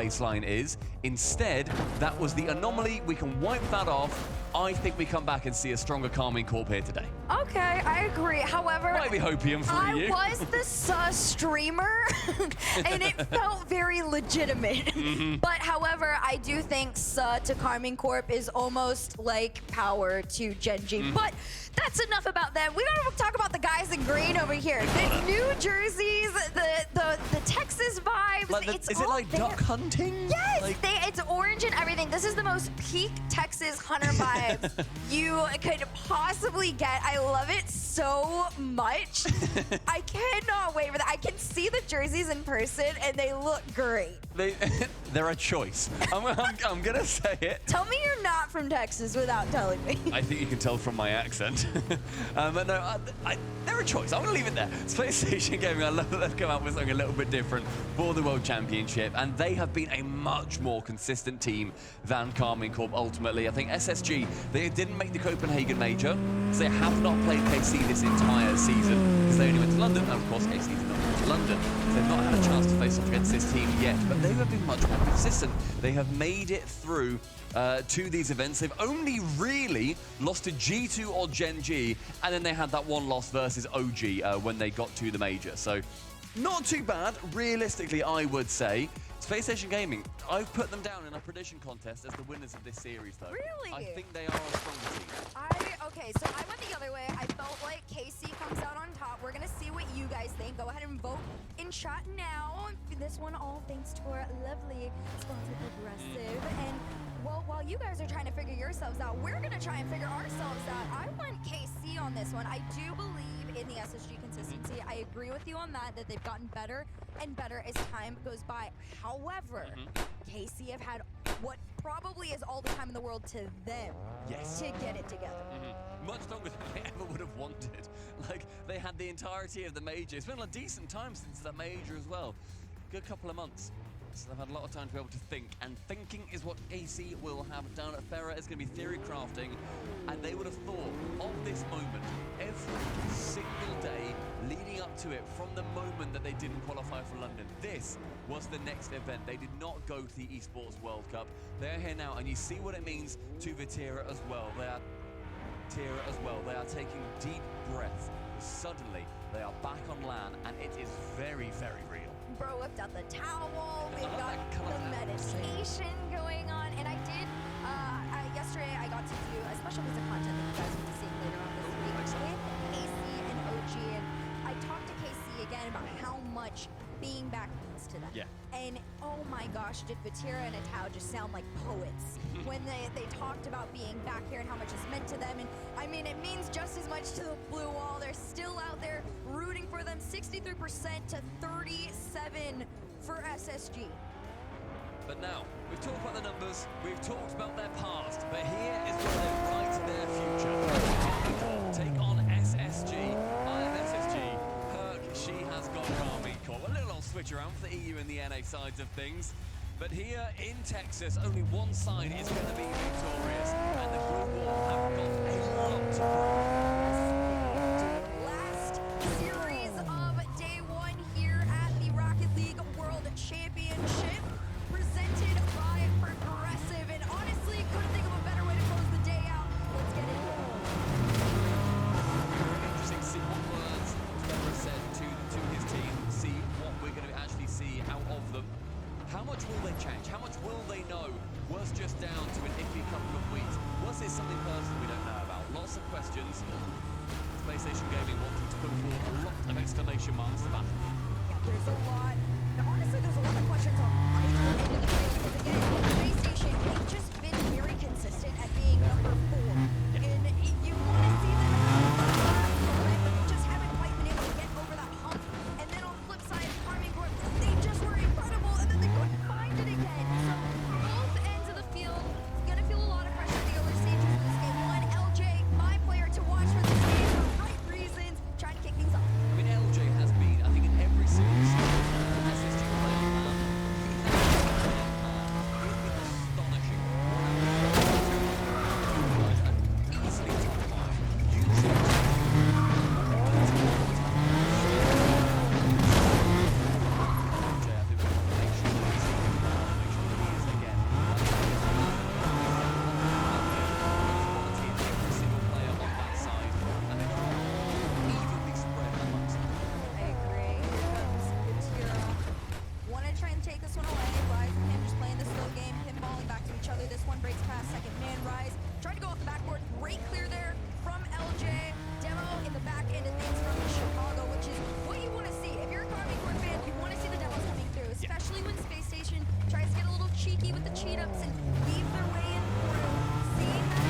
baseline is. Instead, that was the anomaly. We can wipe that off. I think we come back and see a stronger Carmine Corp here today. Okay, I agree. However, Might be hopium for I you. was the sus streamer, and it felt very legitimate. But however, I do think Suh to Carmine Corp is almost like power to Genji. But that's enough about them. We gotta talk about the guys in green over here. The New Jerseys, the Texas vibes. Like it's is it all like there. duck hunting? Yes, Like, it's orange and everything. This is the most peak Texas hunter vibes you could possibly get. I love it so much. I cannot wait for that. I can see the jerseys in person and they look great. they're a choice. I'm gonna say it. Tell me you're not from Texas without telling me. I think you can tell from my accent. But no, they're a choice. I'm going to leave it there. PlayStation Gaming, I love that they've come out with something a little bit different for the World Championship, and they have been a much more consistent team than Carmine Corp ultimately. I think SSG, they didn't make the Copenhagen Major, so they have not played KC this entire season, because they only went to London, and of course KC did not go to London. So they've not had a chance to face off against this team yet, but they have been much more consistent. They have made it through to these events. They've only really lost to G2 or Gen G, and then they had that one loss versus OG when they got to the major. So not too bad, realistically, I would say. PlayStation Gaming, I've put them down in a prediction contest as the winners of this series, though. Really? I think they are a stronger team. Okay, so I went the other way. I felt like KC comes out on top. We're gonna see what you guys think. Go ahead and vote in chat now. This one all thanks to our lovely sponsor Progressive. And well, while you guys are trying to figure yourselves out, we're gonna try and figure ourselves out. I want KC on this one. I do believe in the SSG consistency. I agree with you on that they've gotten better and better as time goes by. However, KC have had what probably is all the time in the world to them to get it together. Much longer than they ever would have wanted. Like, they had the entirety of the major. It's been a decent time since that major as well. Good couple of months. So they've had a lot of time to be able to think, and thinking is what AC will have down at Ferra. It's going to be theory crafting, and they would have thought of this moment every single day leading up to it from the moment that they didn't qualify for London. This was the next event. They did not go to the Esports World Cup. They're here now, and you see what it means to Vatira as well. They are taking deep breaths. Suddenly, they are back on LAN, and it is very, very real. Bro whipped out the towel. We've got the meditation going on. And I did, yesterday I got to do a special piece of content that you guys will be seeing later on this week with KC and OG. And I talked to KC again about how much being back means to them. Yeah. And oh my gosh, did Vatira and Atao just sound like poets when they talked about being back here and how much it's meant to them. And I mean, it means just as much to the Blue Wall. They're still out there rooting for them. 63% to 37 for SSG. But now, we've talked about the numbers, we've talked about their past, but here is where they write their future. Take on SSG. I am SSG. Herc, she has got Army Corps. A little old switch around for the EU and the NA sides of things. But here in Texas, only one side is going to be victorious, and the Blue Wall have got a lot to prove. Last series of day one here at the Rocket League World Championship, presented by Progressive. And honestly, couldn't think of a better way to close the day out. Let's get into it. Interesting to see what words Trevor said to his team, see what we're going to actually see out of them. How much will they change? How much will they know? Was just down to an iffy couple of weeks. Was this something personal we don't know about? Lots of questions. PlayStation Gaming wanting to put forward a lot of exclamation marks to battle. Yeah, there's a lot. Now, honestly, there's a lot of questions on either end of the game. Because again, PlayStation, they've just been very consistent at being number 4. And you want to see them but they just haven't quite been able to get over that hump. And then on the flip side, Carmine Corp, they just were incredible, and then they couldn't find it again. So both ends of the field, gonna feel a lot of pressure at the early stages of this game. One, LJ, my player to watch for this game for the right reasons, trying to kick things off. I mean, LJ has been, I think, in every single SSG player, he has one breaks past, second man rise. Tried to go off the backboard. Great clear there from LJ. Demo in the back end of things from Chicago, which is what you want to see. If you're a Carving Court fan, you want to see the demos coming through, especially when Space Station tries to get a little cheeky with the cheat ups and weave their way in through. Seeing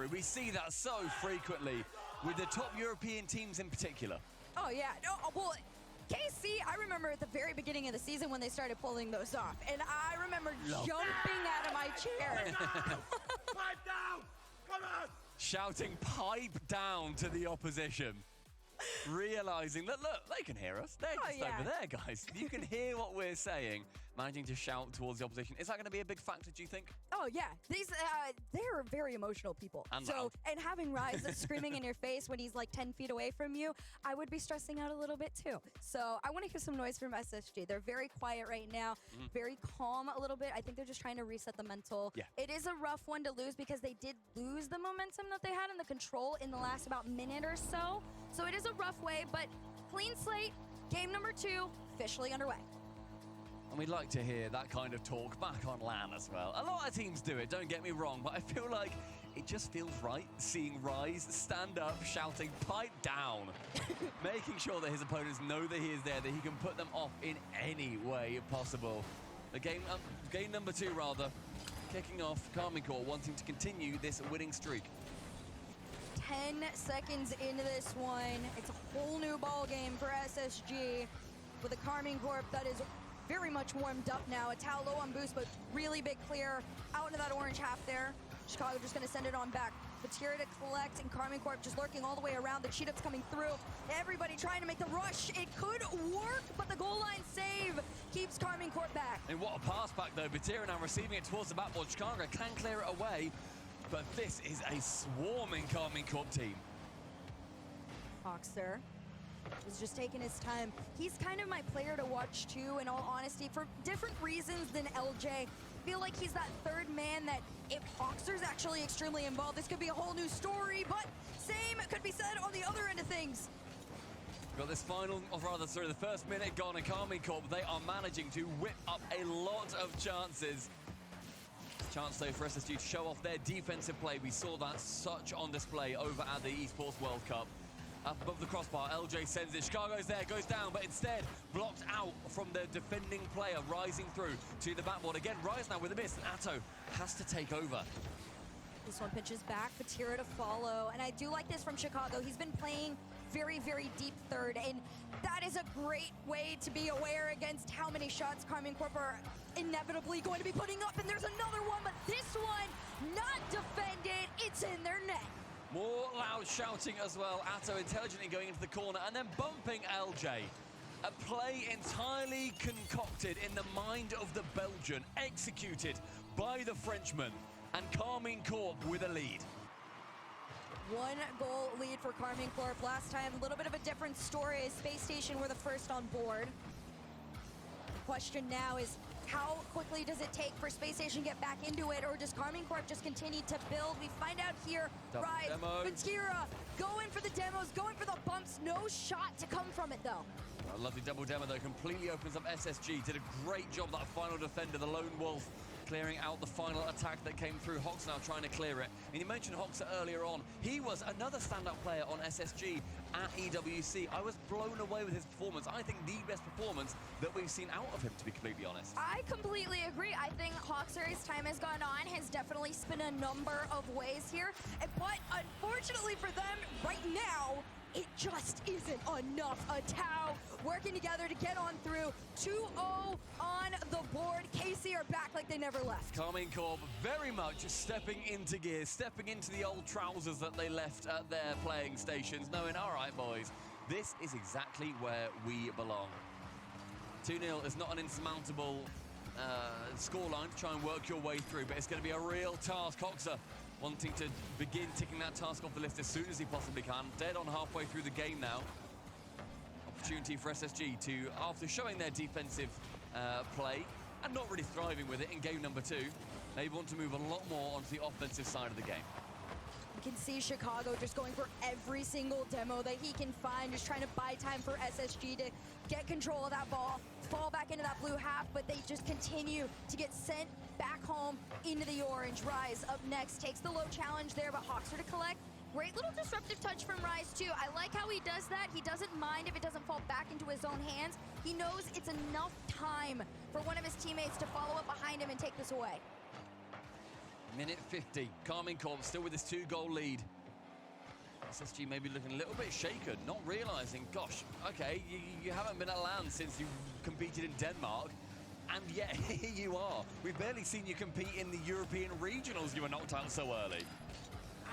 through. We see that so frequently with the top European teams in particular. Oh, yeah. No, well, KC, I remember at the very beginning of the season when they started pulling those off, and I remember jumping out of my chair. Pipe down! Come on! Shouting pipe down to the opposition. Realizing that, look, they can hear us. They're just over there, guys. You can hear what we're saying. Managing to shout towards the opposition. Is that going to be a big factor, do you think? Oh, yeah. They're very emotional people. And loud. And having Rise screaming in your face when he's like 10 feet away from you, I would be stressing out a little bit too. So I want to hear some noise from SSG. They're very quiet right now, very calm a little bit. I think they're just trying to reset the mental. Yeah. It is a rough one to lose because they did lose the momentum that they had and the control in the last about minute or so. So it is a rough way, but clean slate, game number 2, officially underway. And we'd like to hear that kind of talk back on LAN as well. A lot of teams do it, don't get me wrong, but I feel like it just feels right seeing Rise stand up, shouting, pipe down, making sure that his opponents know that he is there, that he can put them off in any way possible. The game number 2, rather, kicking off, Karmine Corp wanting to continue this winning streak. 10 seconds into this one. It's a whole new ball game for SSG with a Karmine Corp that is very much warmed up now. A Tao low on boost, but really big clear out into that orange half there. Chicago just going to send it on back. Vatira to collect, and Karmine Corp just lurking all the way around. The cheetahs coming through. Everybody trying to make the rush. It could work, but the goal line save keeps Karmine Corp back. And what a pass back, though. Vatira now receiving it towards the backboard. Chicago can clear it away, but this is a swarming Karmine Corp team. Hoxer is just taking his time. He's kind of my player to watch too, in all honesty, for different reasons than LJ. I feel like he's that third man that if Hoxer's actually extremely involved, this could be a whole new story, but same could be said on the other end of things. Got this final, or rather, sorry, the first minute gone, and Karmine Corp, they are managing to whip up a lot of chances. Chance, though, for SSG to show off their defensive play. We saw that such on display over at the Esports World Cup. Up above the crossbar, LJ sends it. Chicago's there, goes down, but instead blocked out from the defending player, rising through to the backboard. Again, Rise now with a miss, and Atto has to take over. This one pitches back, Vatira to follow, and I do like this from Chicago. He's been playing very, very deep third, and that is a great way to be aware against how many shots Karmine Corp are inevitably going to be putting up, and there's another one, but this one not defended. It's in their net. More loud shouting as well. Atto intelligently going into the corner and then bumping LJ. A play entirely concocted in the mind of the Belgian, executed by the Frenchman, and Karmine Corp with a lead. 1 goal lead for Karmine Corp. Last time, a little bit of a different story. Space Station were the first on board. The question now is, how quickly does it take for Space Station to get back into it, or does Karmine Corp just continue to build? We find out here. Rise, Vatira, going for the demos, going for the bumps. No shot to come from it, though. A lovely double demo, though, completely opens up SSG. Did a great job, that final defender, the Lone Wolf, clearing out the final attack that came through. Hoxer now trying to clear it. And you mentioned Hoxer earlier on. He was another stand-up player on SSG at EWC. I was blown away with his performance. I think the best performance that we've seen out of him, to be completely honest. I completely agree. I think Hoxer, as time has gone on, has definitely spun a number of ways here. But unfortunately for them, right now, it just isn't enough. A Tao working together to get on through. 2-0 on the board. KC are back like they never left. Karmine Corp very much stepping into gear, stepping into the old trousers that they left at their playing stations, knowing, all right, boys, this is exactly where we belong. 2-0 is not an insurmountable scoreline to try and work your way through, but it's going to be a real task. Hoxer wanting to begin ticking that task off the list as soon as he possibly can. Dead on halfway through the game now. Opportunity for SSG to, after showing their defensive play and not really thriving with it in game number 2, they want to move a lot more onto the offensive side of the game. You can see Chicago just going for every single demo that he can find, just trying to buy time for SSG to get control of that ball, fall back into that blue half, but they just continue to get sent back home into the orange. Rise up next, takes the low challenge there, but Hoxer to collect. Great little disruptive touch from Rise too. I like how he does that. He doesn't mind if it doesn't fall back into his own hands. He knows it's enough time for one of his teammates to follow up behind him and take this away. Minute 50. Carmine Corp still with his 2-goal lead. SSG maybe looking a little bit shaken, not realizing, gosh, okay, you haven't been at LAN since you competed in Denmark, and yet here you are. We've barely seen you compete in the European regionals. You were knocked out so early.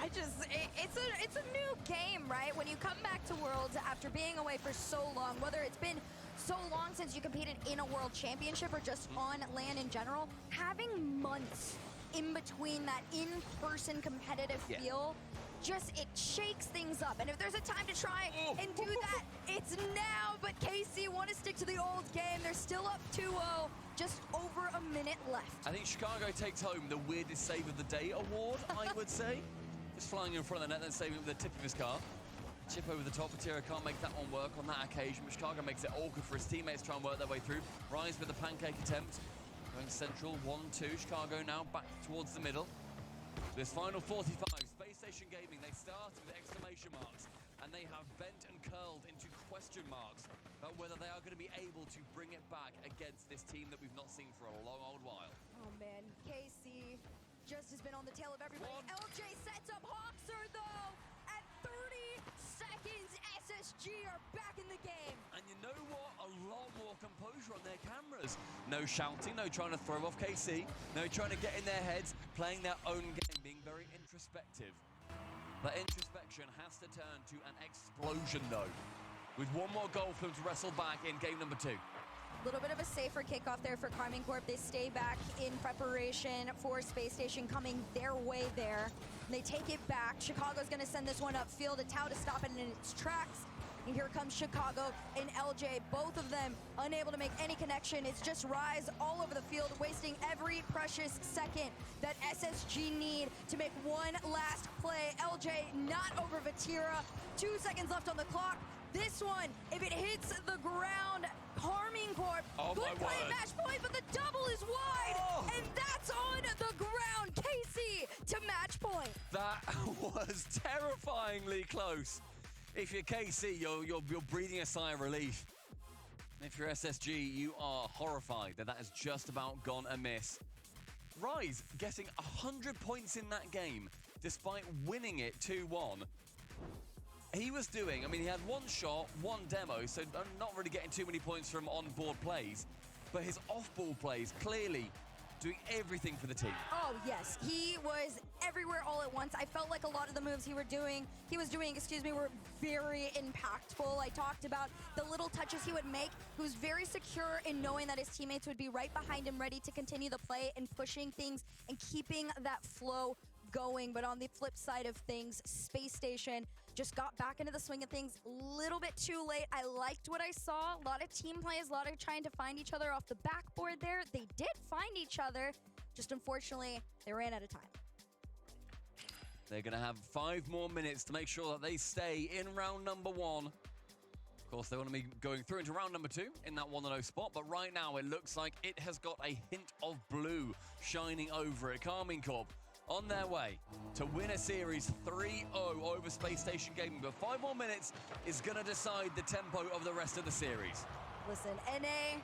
It's a new game, right? When you come back to Worlds after being away for so long, whether it's been so long since you competed in a World Championship or just on LAN in general, having months in between that in-person competitive feel, just, it shakes things up. And if there's a time to try and do that, it's now. But KC want to stick to the old game. They're still up 2-0, just over a minute left. I think Chicago takes home the weirdest save of the day award, I would say. Just flying in front of the net, then saving it with the tip of his car. Chip over the top. Patira can't make that one work on that occasion, but Chicago makes it awkward for his teammates to try and work their way through. Rise with the pancake attempt. Going central, 1-2. Chicago now back towards the middle. This final 45, Space Station Gaming, they started with exclamation marks, and they have bent and curled into question marks about whether they are going to be able to bring it back against this team that we've not seen for a long old while. Oh man, KC just has been on the tail of everybody. LJ sets up Hawkser though. At 30 seconds, SSG are back in the game. And you know what? A lot more composure on their cameras. No shouting, no trying to throw off KC, no trying to get in their heads, playing their own game, being very introspective. That introspection has to turn to an explosion though, with one more goal for them to wrestle back in game number 2. A little bit of a safer kickoff there for Carmine Corp. They stay back in preparation for Space Station coming their way there. And they take it back. Chicago's going to send this one upfield. A Tau to stop it in its tracks. And here comes Chicago and LJ, both of them unable to make any connection. It's just Rise all over the field, wasting every precious second that SSG need to make one last play. LJ not over Vatira. 2 seconds left on the clock. This one, if it hits the ground, Carmine Corp, good play, match point, but the double is wide, and that's on the ground. Casey to match point. That was terrifyingly close. If you're KC, you're breathing a sigh of relief. If you're SSG, you are horrified that has just about gone amiss. Rise getting 100 points in that game, despite winning it 2-1. He was doing, I mean, he had one shot, one demo, so not really getting too many points from on-board plays, but his off-ball plays clearly doing everything for the team. Oh, yes. He was everywhere all at once. I felt like a lot of the moves he was doing, were very impactful. I talked about the little touches he would make. He was very secure in knowing that his teammates would be right behind him, ready to continue the play and pushing things and keeping that flow going. But on the flip side of things, Space Station just got back into the swing of things a little bit too late. I liked what I saw. A lot of team plays, a lot of trying to find each other off the backboard there. They did find each other, just unfortunately, they ran out of time. They're going to have 5 more minutes to make sure that they stay in round number 1. Of course, they want to be going through into round number 2 in that 1-0 spot, but right now it looks like it has got a hint of blue shining over it. Carmine Corp on their way to win a series 3-0 over Space Station Gaming, but 5 more minutes is going to decide the tempo of the rest of the series. Listen, NA,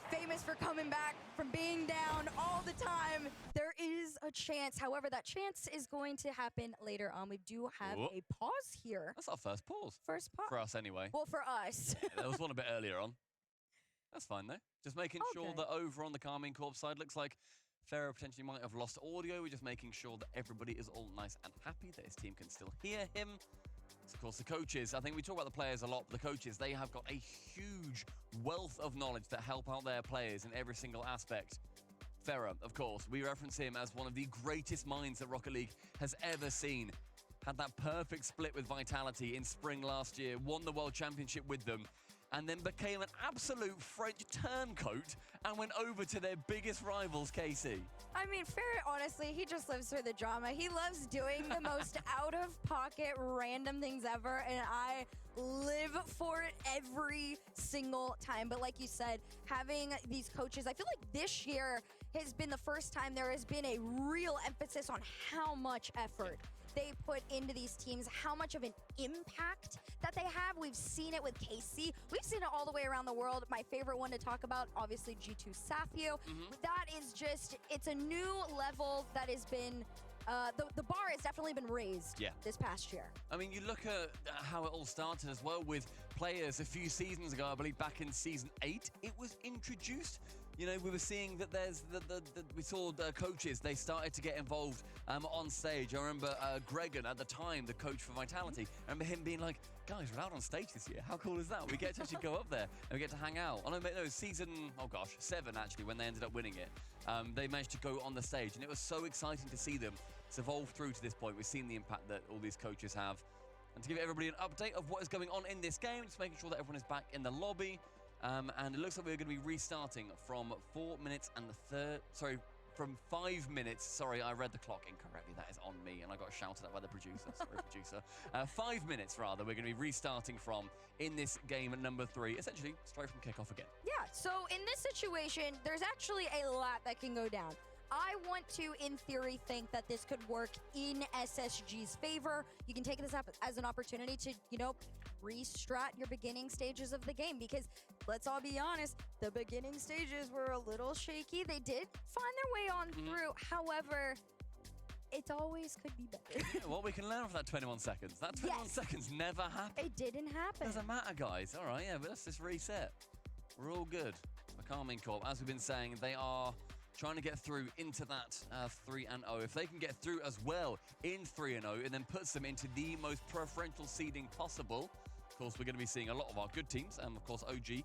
famous for coming back from being down all the time. There is a chance. However, that chance is going to happen later on. We do have a pause here. That's our first pause. First pause. For us, anyway. Well, for us. Yeah, there was one a bit earlier on. That's fine, though. Just making sure that over on the Carmine Corp side, looks like Pharaoh potentially might have lost audio. We're just making sure that everybody is all nice and happy, that his team can still hear him. Of course, the coaches, I think we talk about the players a lot, but the coaches, they have got a huge wealth of knowledge that help out their players in every single aspect. Pharaoh, of course, we reference him as one of the greatest minds that Rocket League has ever seen. Had that perfect split with Vitality in spring last year, won the World Championship with them, and then became an absolute French turncoat and went over to their biggest rivals, KC. I mean, Ferret, honestly, he just lives for the drama. He loves doing the most out-of-pocket, random things ever, and I live for it every single time. But like you said, having these coaches, I feel like this year has been the first time there has been a real emphasis on how much effort they put into these teams, how much of an impact that they have. We've seen it with KC. We've seen it all the way around the world. My favorite one to talk about, obviously G2 Safio. That is just, it's a new level that has been, the bar has definitely been raised this past year. I mean, you look at how it all started as well with players a few seasons ago, I believe back in season 8, it was introduced. You know, we were seeing that there's we saw the coaches, they started to get involved on stage. I remember Gregan at the time, the coach for Vitality, I remember him being like, guys, we're out on stage this year. How cool is that? We get to actually go up there and we get to hang out. Oh no, season, 7 actually, when they ended up winning it. They managed to go on the stage and it was so exciting to see them evolve through to this point. We've seen the impact that all these coaches have. And to give everybody an update of what is going on in this game, just making sure that everyone is back in the lobby. And it looks like we're going to be restarting from 4 minutes and from 5 minutes. Sorry, I read the clock incorrectly. That is on me, and I got shouted at by the producer. Sorry, producer. 5 minutes, rather, we're going to be restarting from in this game number 3, essentially straight from kickoff again. Yeah, so in this situation, there's actually a lot that can go down. I want to, in theory, think that this could work in SSG's favor. You can take this up as an opportunity to, you know, restrat your beginning stages of the game because, let's all be honest, the beginning stages were a little shaky. They did find their way on through. However, it always could be better. Yeah, well, we can learn from that 21 seconds. That 21 seconds never happened. It didn't happen. Doesn't matter, guys. All right, yeah, but let's just reset. We're all good. The Carmine Corp, as we've been saying, they are trying to get through into that 3-0. If they can get through as well in 3-0, it then puts them into the most preferential seeding possible. Of course, we're going to be seeing a lot of our good teams. Of course, OG,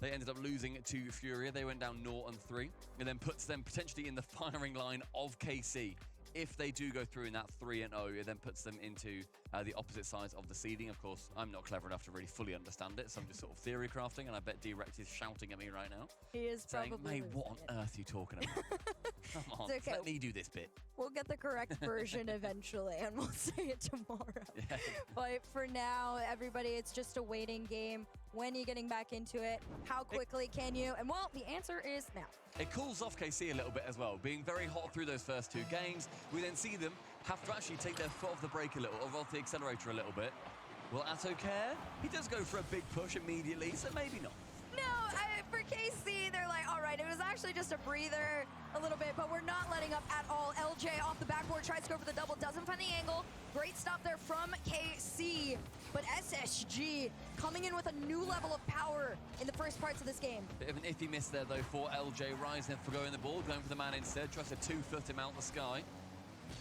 they ended up losing to Furia. They went down 0-3. It then puts them potentially in the firing line of KC. If they do go through in that 3-0, it then puts them into the opposite sides of the seeding. Of course, I'm not clever enough to really fully understand it, so I'm just sort of theory crafting, and I bet D-Rex is shouting at me right now. He is saying, probably mate, what on earth are you talking about? Come on, okay. let me do this bit. We'll get the correct version eventually, and we'll say it tomorrow. Yeah. But for now, everybody, it's just a waiting game. When are you getting back into it? How quickly can you? And well, the answer is now. It cools off KC a little bit as well, being very hot through those first 2 games. We then see them have to actually take their foot off the brake a little, or off the accelerator a little bit. Will Atto care? He does go for a big push immediately, so maybe not. No, for KC, they're like, all right, it was actually just a breather a little bit, but we're not letting up at all. LJ off the backboard, tries to go for the double, doesn't find the angle. Great stop there from KC, but SSG coming in with a new level of power in the first parts of this game. Bit of an iffy miss there, though, for LJ. Rising for going the ball, going for the man instead, tries to 2-foot him out the sky.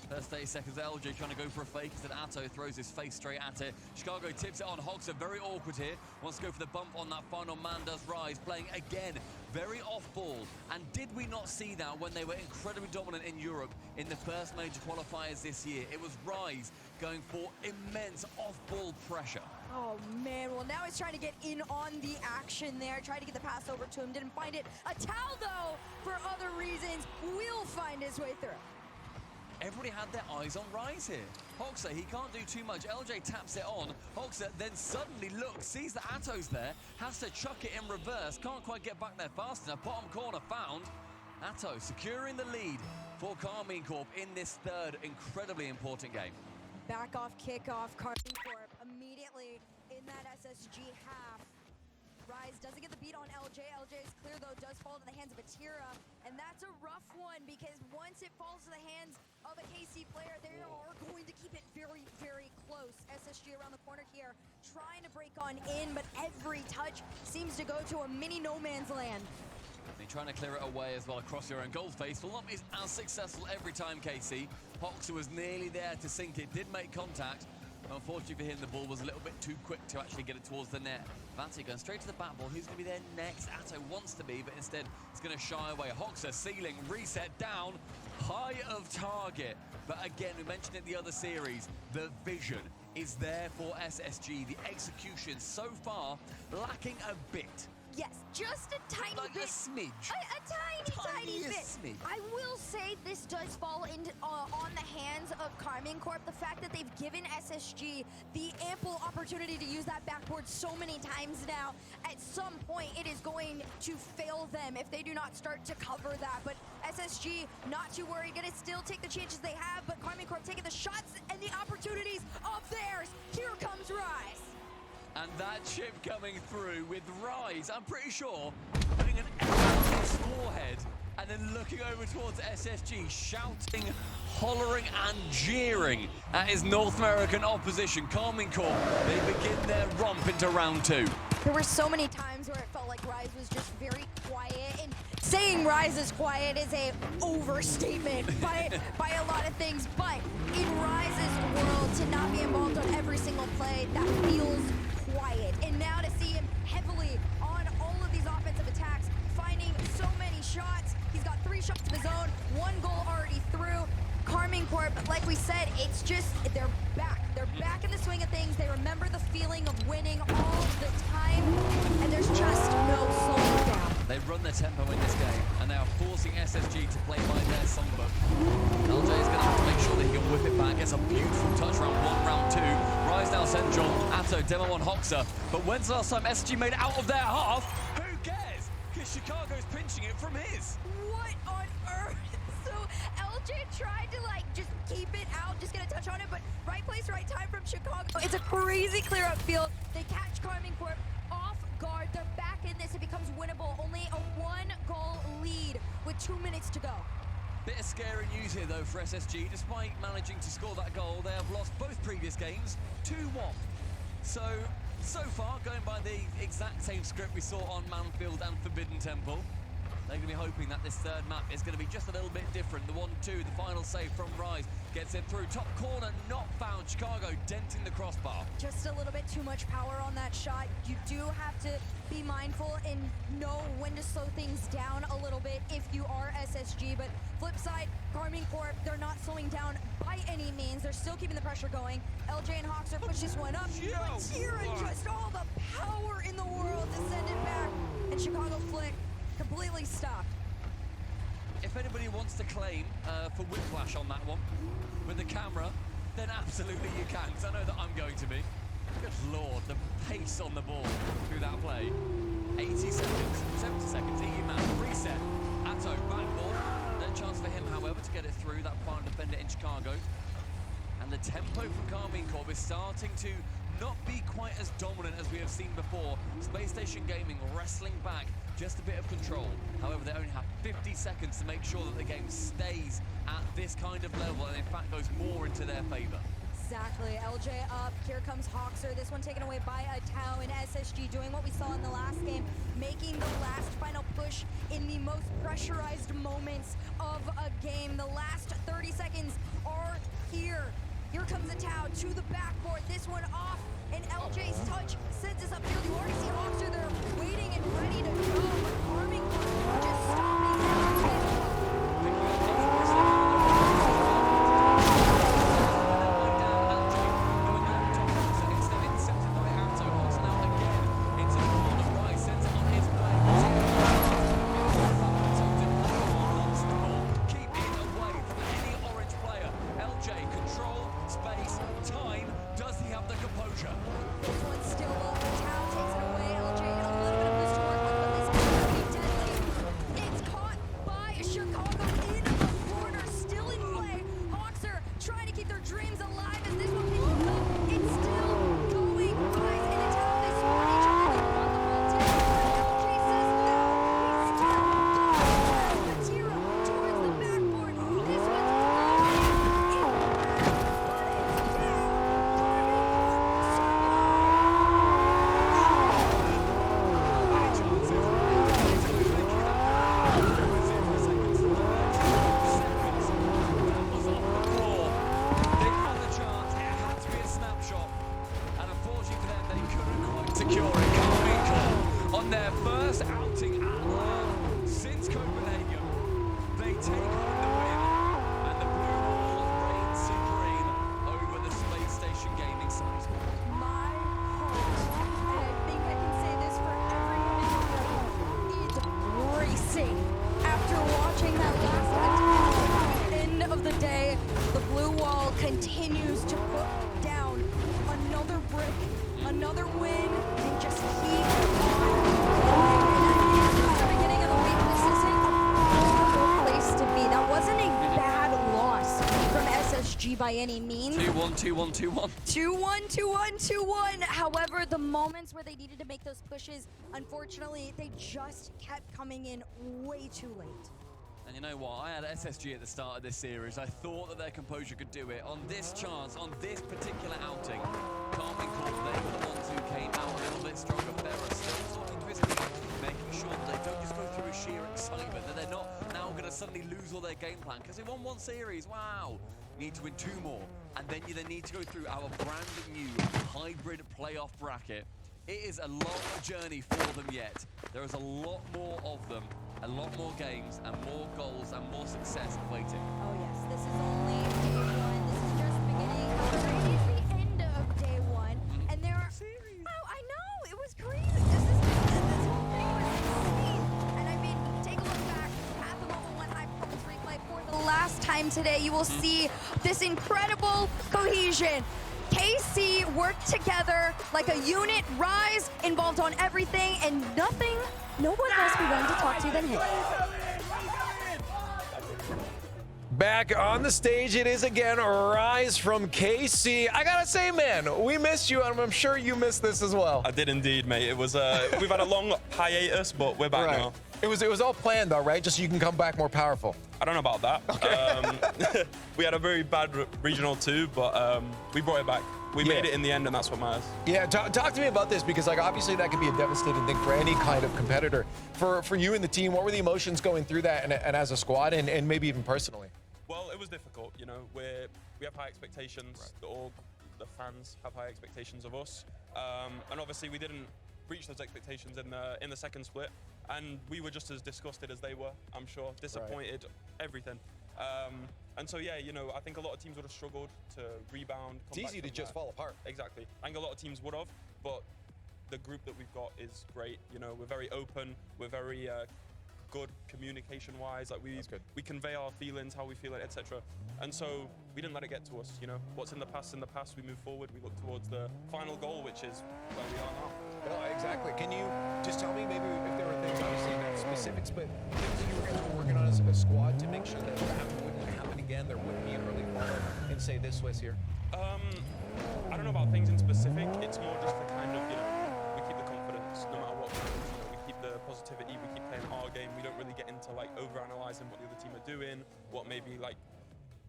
First 30 seconds, LJ trying to go for a fake instead Atto throws his face straight at it. Chicago tips it on. Hogs are very awkward here. Wants to go for the bump on that final man does Rise. Playing again, very off ball. And did we not see that when they were incredibly dominant in Europe in the first major qualifiers this year? It was Rise going for immense off-ball pressure. Oh, man. Well, now he's trying to get in on the action there. Tried to get the pass over to him. Didn't find it. Atal, though, for other reasons, will find his way through. Everybody had their eyes on Rise here. Hoxer, he can't do too much. LJ taps it on. Hoxer then suddenly looks, sees that Atto's there, has to chuck it in reverse. Can't quite get back there fast enough. Bottom corner found. Atto securing the lead for Carmine Corp in this third incredibly important game. Back off kickoff, Carmine Corp immediately in that SSG half. Rise doesn't get the beat on LJ. LJ is clear, though, does fall to the hands of Atira. And that's a rough one because once it falls to the hands of a KC player, they are going to keep it very, very close. SSG around the corner here, trying to break on in, but every touch seems to go to a mini no man's land. They're trying to clear it away as well across your own goal face. Will not be as successful every time, KC. Hoxer was nearly there to sink it, did make contact. Unfortunately for him, the ball was a little bit too quick to actually get it towards the net. Vati going straight to the back ball. Who's going to be there next? Atto wants to be, but instead it's going to shy away. Hoxer ceiling, reset down, high of target. But again, we mentioned it in the other series, the vision is there for SSG. The execution so far lacking a bit. Yes, just a tiny Like bit. a smidge. A tiny bit. Smidge. I will say this does fall into on the hands of Carmine Corp. The fact that they've given SSG the ample opportunity to use that backboard so many times now. At some point, it is going to fail them if they do not start to cover that. But SSG, not too worried, gonna still take the chances they have. But Carmine Corp taking the shots and the opportunities of theirs. Here comes Rise. And that chip coming through with Rise, I'm pretty sure, putting an L on his forehead and then looking over towards SSG, shouting, hollering and jeering at his North American opposition. Carmine Corp, they begin their romp into round 2. There were so many times where it felt like Rise was just very quiet, and saying Rise is quiet is a overstatement by a lot of things, but in Rise's world, to not be involved on every single play, that feels quiet. And now to see him heavily on all of these offensive attacks, finding so many shots. He's got 3 shots of his own, 1 goal already through. Carmine Corp, like we said, it's just, they're back. They're back in the swing of things. They remember the feeling of winning all the time, and there's just no slowing down. They run their tempo in this game, and they are forcing SSG to play by their songbook. LJ is going to have to make sure that he can whip it back. Gets a beautiful touch round 1, round 2. Rise now central, Atto, demo on Hoxer. But when's the last time SSG made it out of their half? Who cares? Because Chicago's pinching it from his. What on earth? So LJ tried to just keep it out, just get a touch on it, but right place, right time from Chicago. It's a crazy clear up field. They catch Carmine Corp off guard. They're back in this. It becomes winnable. Only a 1-goal lead with 2 minutes to go. Bit of scary news here though for SSG. Despite managing to score that goal, they have lost both previous games 2-1. So far, going by the exact same script we saw on Manfield and Forbidden Temple, they're going to be hoping that this third map is going to be just a little bit different. The 1-2, the final save from Rise, gets it through. Top corner, not found. Chicago denting the crossbar. Just a little bit too much power on that shot. You do have to be mindful and know when to slow things down a little bit if you are SSG. But flip side, Carmine Corp, they're not slowing down by any means. They're still keeping the pressure going. LJ and Hoxer push this one up. But here and just all the power in the world to send it back. And Chicago flick completely stopped. If anybody wants to claim for whiplash on that one with the camera, then absolutely you can, because I know that I'm going to be. Good lord, the pace on the ball through that play. 80 seconds, 70 seconds, EU man, reset. Atto, back ball. No chance for him, however, to get it through that final defender in Chicago. And the tempo from Carmine Corp is starting to not be quite as dominant as we have seen before. Space Station Gaming wrestling back just a bit of control. However, they only have 50 seconds to make sure that the game stays at this kind of level and in fact goes more into their favor. Exactly. LJ up. Here comes Hoxer. This one taken away by a Tau, and SSG doing what we saw in the last game, making the last final push in the most pressurized moments of a game. The last 30 seconds are here. Here comes a Tau to the backboard. This one off, and LJ's touch sends us upfield. You already see Hoxer there waiting and ready to go, but Carmine Corp just stopping everything. continues to put down another brick, another win, and just keep on going. And at the beginning of the week, this isn't a horrible place to be. That wasn't a bad loss from SSG by any means. 2-1, 2-1, 2-1. 2-1, 2-1, 2-1. However, the moments where they needed to make those pushes, unfortunately, they just kept coming in way too late. And you know what? I had SSG at the start of this series. I thought that their composure could do it. On this chance, on this particular outing, calming cool. They were the ones who came out a little bit stronger. Ferrer still talking to his team, making sure that they don't just go through a sheer excitement, that they're not now going to suddenly lose all their game plan. Because they won one series, wow. Need to win 2 more. And then you need to go through our brand new hybrid playoff bracket. It is a long journey for them yet. There is a lot more of them, a lot more games, and more goals, and more success waiting. Oh yes, this is only day 1. This is just beginning. Already is the end of day 1. And there are... Oh, I know! It was crazy! This whole thing was insane! And I mean, take a look back at the moment when I promised replay for the last time today. You will see this incredible cohesion. KC worked together like a unit, Rise involved on everything, and no one else we wanted to talk to than him. Back on the stage it is again, Rise from KC. I gotta say, man, we missed you, and I'm sure you missed this as well. I did indeed, mate. It was we've had a long hiatus, but we're back now. It was all planned though, right? Just so you can come back more powerful. I don't know about that. Okay. We had a very bad regional 2, but we brought it back. We made it in the end, and that's what matters. Yeah, talk to me about this, because like obviously that could be a devastating thing for any kind of competitor. For you and the team, what were the emotions going through that, and as a squad, and maybe even personally? Well, it was difficult. You know, we have high expectations. Right. The org, the fans have high expectations of us, and obviously we didn't reach those expectations in the second split, and we were just as disgusted as they were. I'm sure, disappointed, everything. And so, yeah, you know, I think a lot of teams would have struggled to rebound. It's easy to just fall apart. Exactly. I think a lot of teams would have, but the group that we've got is great. You know, we're very open. We're very good communication-wise. Like we convey our feelings, how we feel it, etc. And so we didn't let it get to us. You know, what's in the past, in the past. We move forward. We look towards the final goal, which is where we are now. No, exactly. Can you just tell me maybe if there were things, obviously not specifics, but things that you guys were working on as a squad to make sure that wouldn't happen again, there wouldn't be an early fallout in, say, this Swiss here? I don't know about things in specific. It's more just the kind of, you know, we keep the confidence no matter what happens. You know, we keep the positivity. We keep playing our game. We don't really get into like over-analyzing what the other team are doing, what maybe like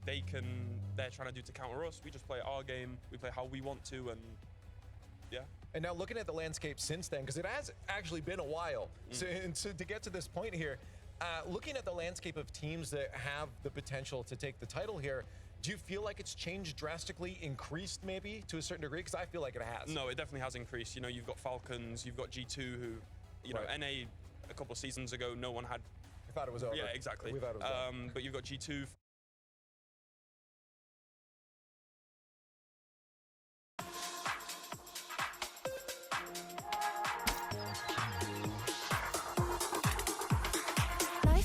they're trying to do to counter us. We just play our game. We play how we want to, and yeah. And now looking at the landscape since then, because it has actually been a while, so to get to this point here, looking at the landscape of teams that have the potential to take the title here, do you feel like it's changed drastically, increased maybe to a certain degree? Because I feel like it has. No, it definitely has increased. You know, you've got Falcons, you've got G2, who, you know, NA a couple of seasons ago, no one had. I thought it was over. Yeah, exactly. We thought it was over. But you've got G2.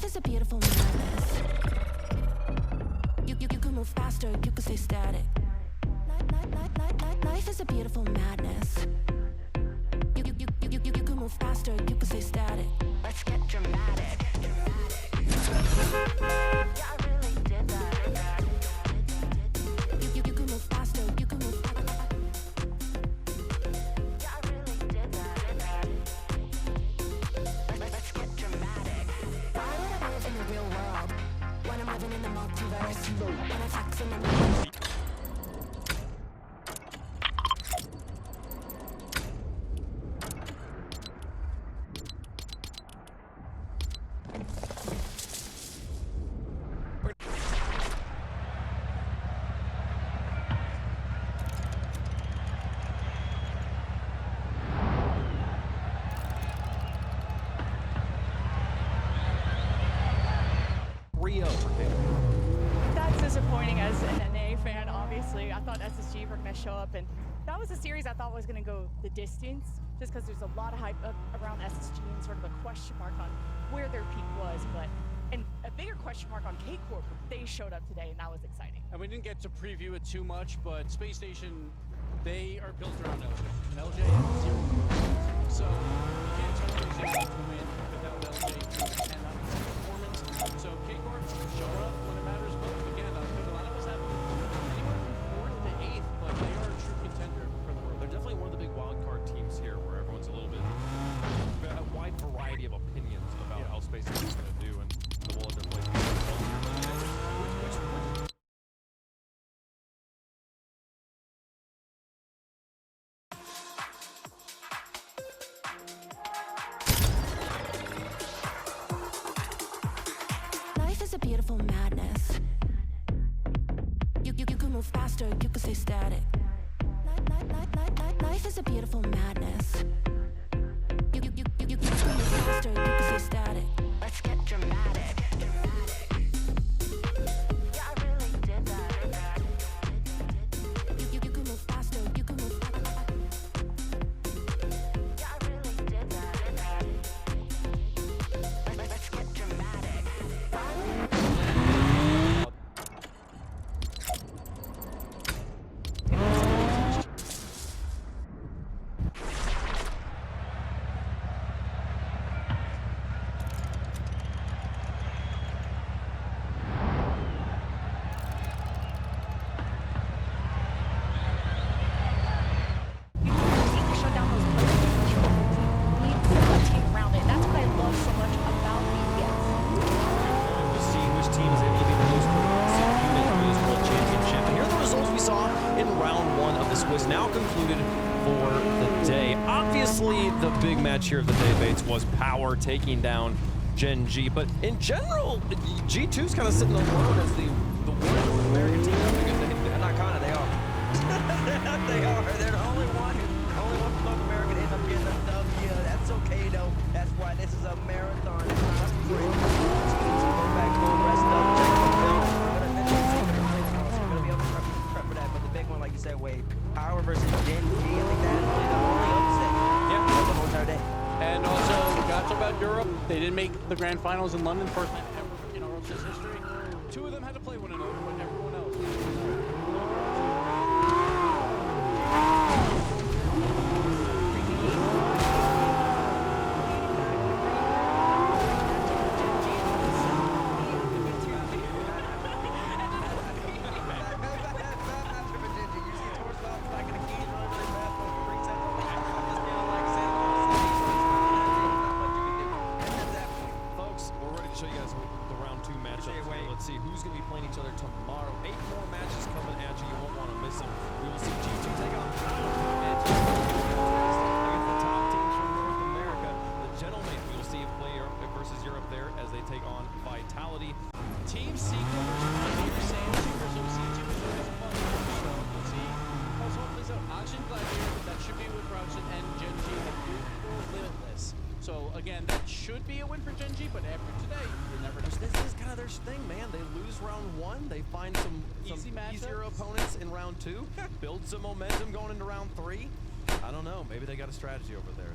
It's a beautiful madness. You can move faster, you can stay static. Life is a beautiful madness. You can move faster, you can stay static. Let's get dramatic. Yeah, I really did that. You can move faster, you can move faster. Yeah, I really did that. Let's get dramatic. In the real world, when I'm living in the multiverse, when I tax in the That's disappointing as an NA fan, obviously. I thought SSG were going to show up, and that was a series I thought was going to go the distance, just because there's a lot of hype around SSG and sort of a question mark on where their peak was, and a bigger question mark on K-Corp. They showed up today, and that was exciting. And we didn't get to preview it too much, but Space Station, they are built around LJ. And LJ has 0 goals. So you can't tell Space Station to win without LJ to 10 out of 10 performance. So K-Corp showed up when it matters, but again, Carolina was having anywhere from 4th to 8th, but they are a true contender for the world. They're definitely one of the big wild card teams here, where everyone's a little bit a wide variety of opinions about how Space Station is going to do and the role that they're playing. Life is a beautiful madness. You can move faster, you can stay static. Life is a beautiful madness. You can move faster, you can stay static. Let's get dramatic. Yeah, I really did that. You can move faster, you can move faster. Yeah, I really did that. Let's get dramatic. Shut down those players. Need a team around it. That's what I love so much about BTS. We'll see which team is able to be the most progressive unit for this World Championship. And here are the results we saw in round 1 of this quiz, now concluded for the day. Obviously, the big match here of the day, Bates, was Power taking down Gen G. But in general, G2's kind of sitting alone as the one North American team. They're not kind of, they are. They are. They're the only one from North America to end up getting a W. That's okay though. That's why this is a marathon. It's not a sprint. Teams go back home, rest up, check the film. We're gonna be able to prep for that. But the big one, like you said, Wade, Power versus Gen G. I think that's really the only upset. Yeah, the whole entire day. And also, we got to talk about Europe. They didn't make the grand finals in London, first time ever in Europe's history. 2 of them had to play one another, but everyone else. Folks, we're ready to show you guys the round 2 matchup. Let's see who's going to be playing each other tomorrow. 8 more matches coming at you. You won't want to miss them. We will see G2 take on against the top teams from North America. The gentlemen, we will see play versus Europe there as they take on Vitality. Team Secret versus Same Secret, so C2 is always a fun one. So we'll see. Also, hopefully, so Oxygen Gladiator, that should be with Rouchen and Gen G and Limitless. So again, that should be a win for Gen G, but after today, you never know. This is kind of their thing, man. They lose round 1. They find some easier opponents in round 2. Build some momentum going into round 3. I don't know. Maybe they got a strategy over there.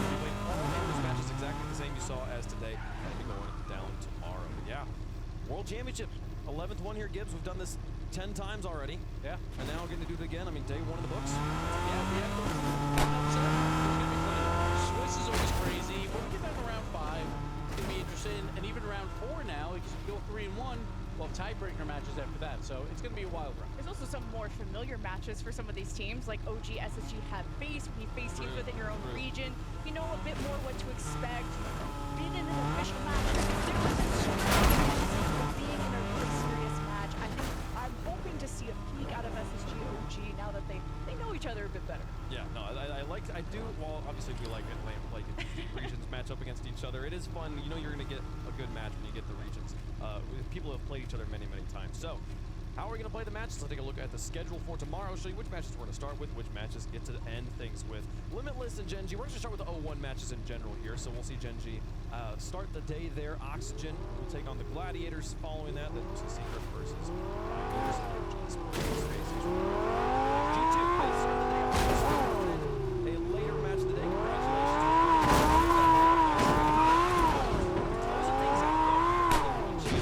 Anyway, all English matches exactly the same you saw as today. That'll be going down tomorrow. But yeah, World Championship, 11th one here, Gibbs. We've done this 10 times already. Yeah. And now we're going to do it again. I mean, day 1 in the books. Yeah, we have to. It's gonna be fun. Swiss is always crazy. When we get back to round 5, it's gonna be interesting. And even round 4 now, because you go 3 and 1, we'll have tiebreaker matches after that. So it's gonna be a wild run. There's also some more familiar matches for some of these teams, like OG, SSG have faced. When you face teams within your own region, you know a bit more what to expect. Being in an official match, there wasn't so much being in a really serious match. I think I'm hoping to see a peek out of SSG OG now that they know each other a bit better. Yeah, no, I do, well, obviously we like it, like regions match up against each other. It is fun. You know you're going to get a good match when you get the regions. People have played each other many, many times. So, how are we going to play the matches? Let's take a look at the schedule for tomorrow. I'll show you which matches we're going to start with, which matches get to end things with. Limitless and Gen G. We're going to start with the 0-1 matches in general here, so we'll see Gen G start the day there. Oxygen will take on the Gladiators. Following that, then we'll see Secret versus G2 will start the day off. A later match of the day. Congratulations. Closing things out, though.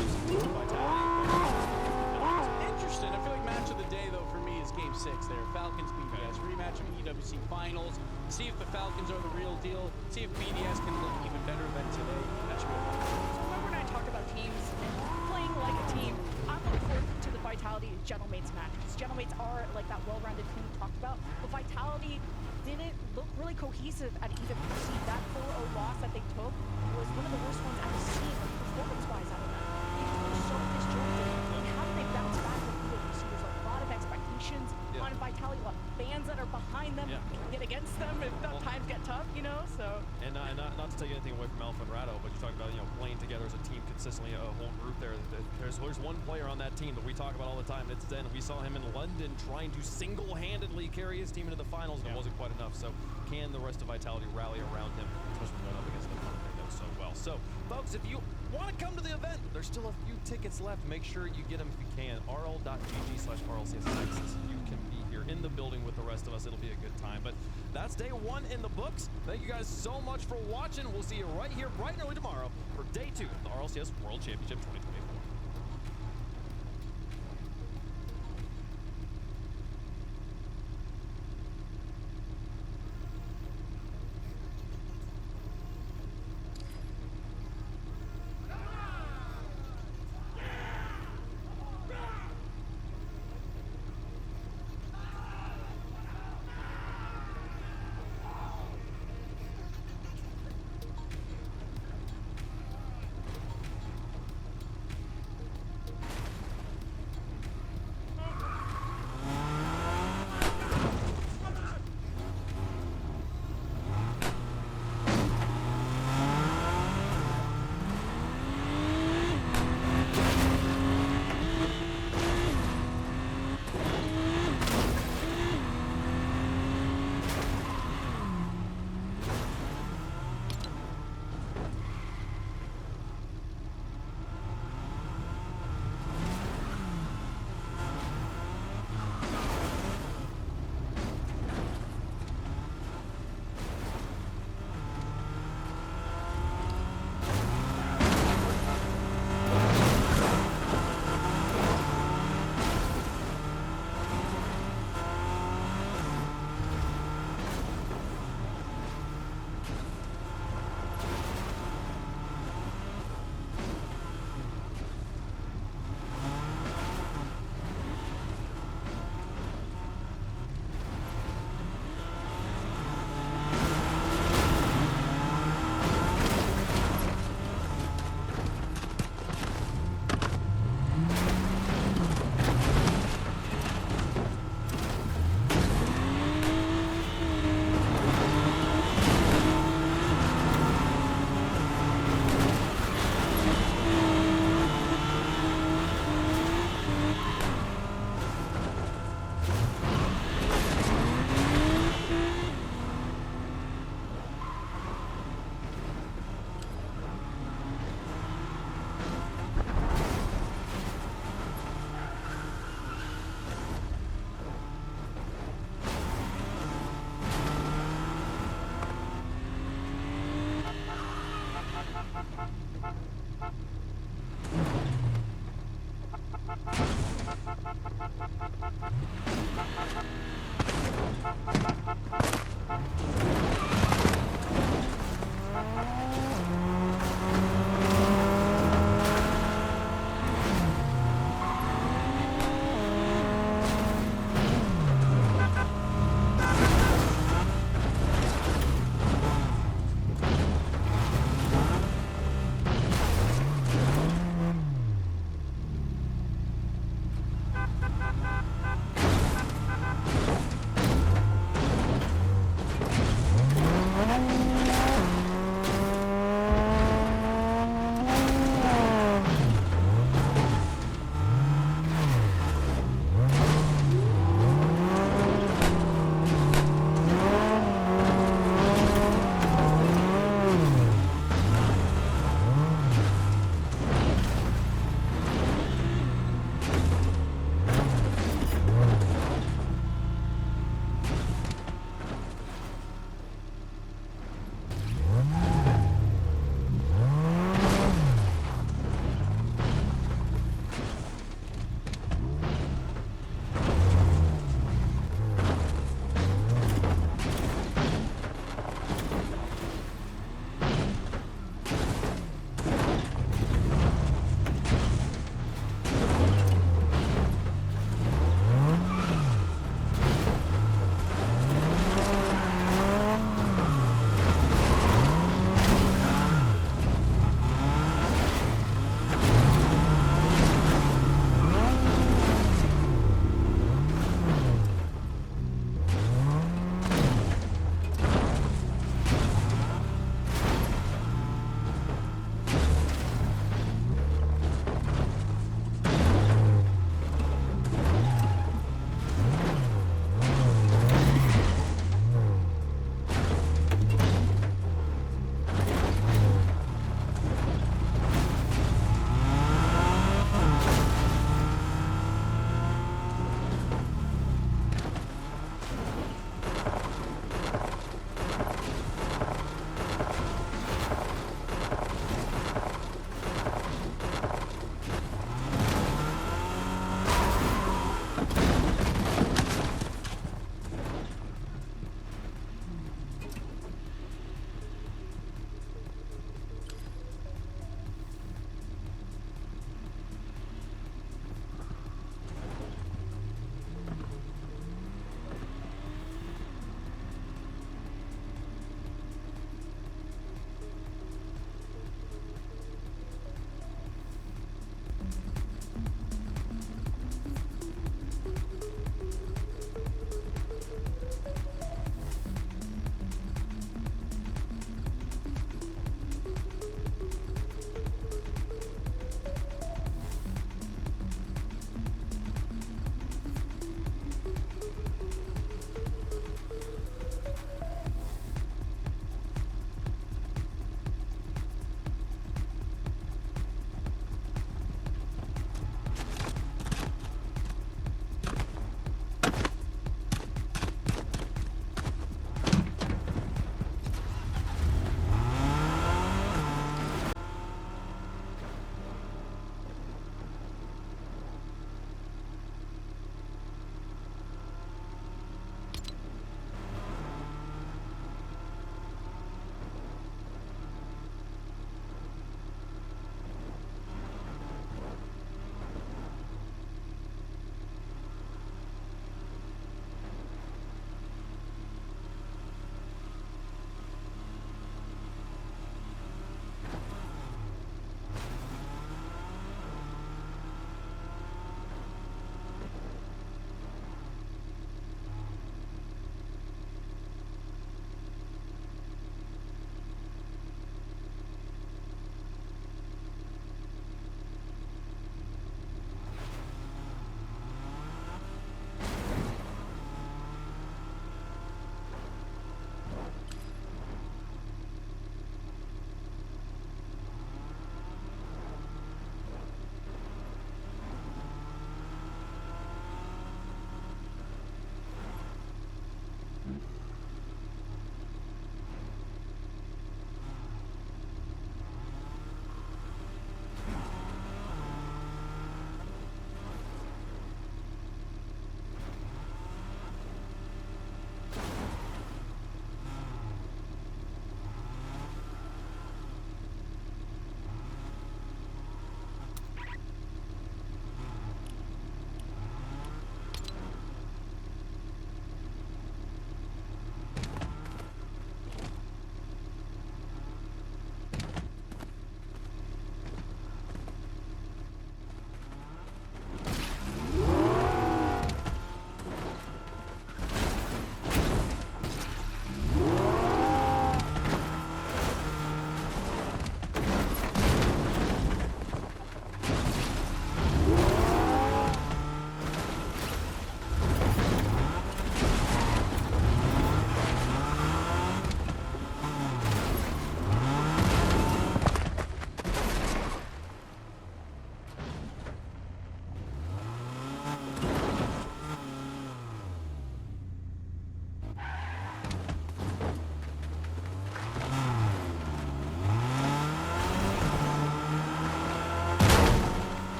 finals, see if the Falcons are the real deal, see if BDS can look even better than today. That should be a fun one. So remember when I talked about teams and playing like a team, I'm looking forward to the Vitality Gentlemates matches. Gentlemates are like that well-rounded team we talked about, but Vitality didn't look really cohesive at either PC. That 4-0 loss that they took was one of the worst ones I've seen, like, performance-wise out of them. Because they were so disjointed. And how do they bounce back with either PC? There's a lot of expectations on Vitality, a lot of fans that are behind them, get against them if times get tough, you know, so. And not to take anything away from Alpha and Rado, but you talk about, you know, playing together as a team consistently, a whole group there. There's one player on that team that we talk about all the time. It's Zen. We saw him in London trying to single-handedly carry his team into the finals, and it wasn't quite enough. So can the rest of Vitality rally around him, especially going up against the opponent they know so well? So, folks, if you want to come to the event, there's still a few tickets left. Make sure you get them if you can. rl.gg/RLCS Texas. You can be here in the building with the rest of us. It'll be a good time. But that's day one in the books. Thank you guys so much for watching. We'll see you right here bright and early tomorrow for day 2 of the RLCS World Championship 2024.